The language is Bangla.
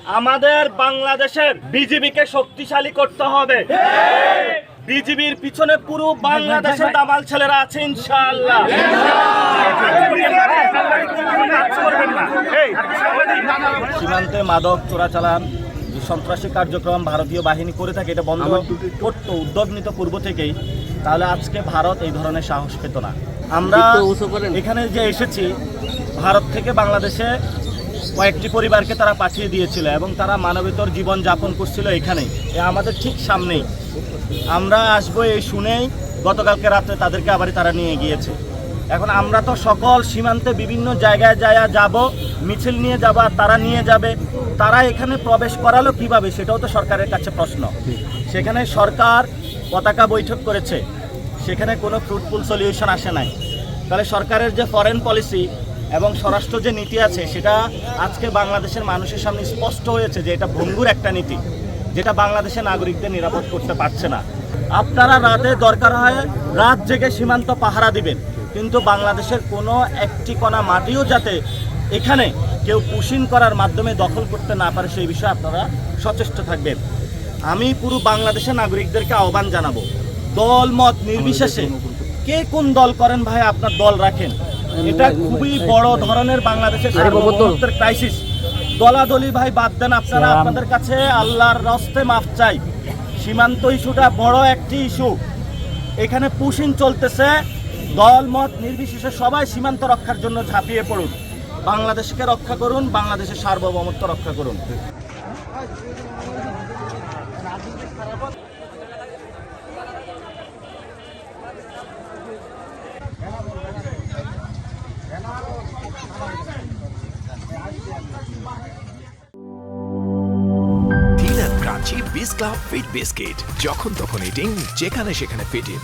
আমাদের বাংলাদেশের বিজিবিকে শক্তিশালী করতে হবে। বিজিবির পিছনে পুরো বাংলাদেশের দামাল ছেলেরা আছে ইনশাআল্লাহ। সীমান্তে মাদক চোরাচালান সন্ত্রাসী কার্যক্রম ভারতীয় বাহিনী করে থাকে, এটা বন্ধ করতে উদ্যোগ নিত পূর্ব থেকেই, তাহলে আজকে ভারত এই ধরনের সাহস পেত না। আমরা এখানে যে এসেছি, ভারত থেকে বাংলাদেশে কয়েকটি পরিবারকে তারা পাঠিয়ে দিয়েছিল এবং তারা মানবেতর জীবন যাপন করছিল এখানেই, আমাদের ঠিক সামনেই। আমরা আসবো এই শুনেই গতকালকে রাত্রে তাদেরকে আবারই তারা নিয়ে গিয়েছে। এখন আমরা তো সকল সীমান্তে বিভিন্ন জায়গায় যাব, মিছিল নিয়ে যাব, আর তারা নিয়ে যাবে। তারা এখানে প্রবেশ করালো কিভাবে, সেটাও তো সরকারের কাছে প্রশ্ন। সেখানে সরকার পতাকা বৈঠক করেছে, সেখানে কোনো ফ্রুটফুল সলিউশন আসে নাই। তাহলে সরকারের যে ফরেন পলিসি এবং স্বরাষ্ট্র যে নীতি আছে, সেটা আজকে বাংলাদেশের মানুষের সামনে স্পষ্ট হয়েছে যে এটা ভঙ্গুর একটা নীতি, যেটা বাংলাদেশের নাগরিকদের নিরাপদ করতে পারছে না। আপনারা রাতে দরকার হয় রাত জেগে সীমান্ত পাহারা দিবেন, কিন্তু বাংলাদেশের কোনো একটি কণা মাটিও যাতে এখানে কেউ পুশিং করার মাধ্যমে দখল করতে না পারে, সেই বিষয়ে আপনারা সচেষ্ট থাকবেন। আমি পুরো বাংলাদেশের নাগরিকদেরকে আহ্বান জানাবো, দল মত নির্বিশেষে কে কোন দল করেন ভাই, আপনার দল রাখেন। এটা খুবই বড় ধরনের বাংলাদেশের সার্বভৌমত্বের ক্রাইসিস। দলাদলি ভাই বাদ দেন, আপনারা আপনাদের কাছে আল্লাহর রাস্তে মাফ চাই। সীমান্ত ইস্যুটা বড় একটি ইস্যু, এখানে পুশিং চলতেছে। দল মত নির্বিশেষে সবাই সীমান্ত রক্ষার জন্য ঝাঁপিয়ে পড়ুন, বাংলাদেশকে রক্ষা করুন, বাংলাদেশের সার্বভৌমত্ব রক্ষা করুন। ক্রাঞ্চি বিস ক্লাব ফিট বিস্কিট, যখন তখন ইটিং, যেখানে সেখানে ফিট ইন।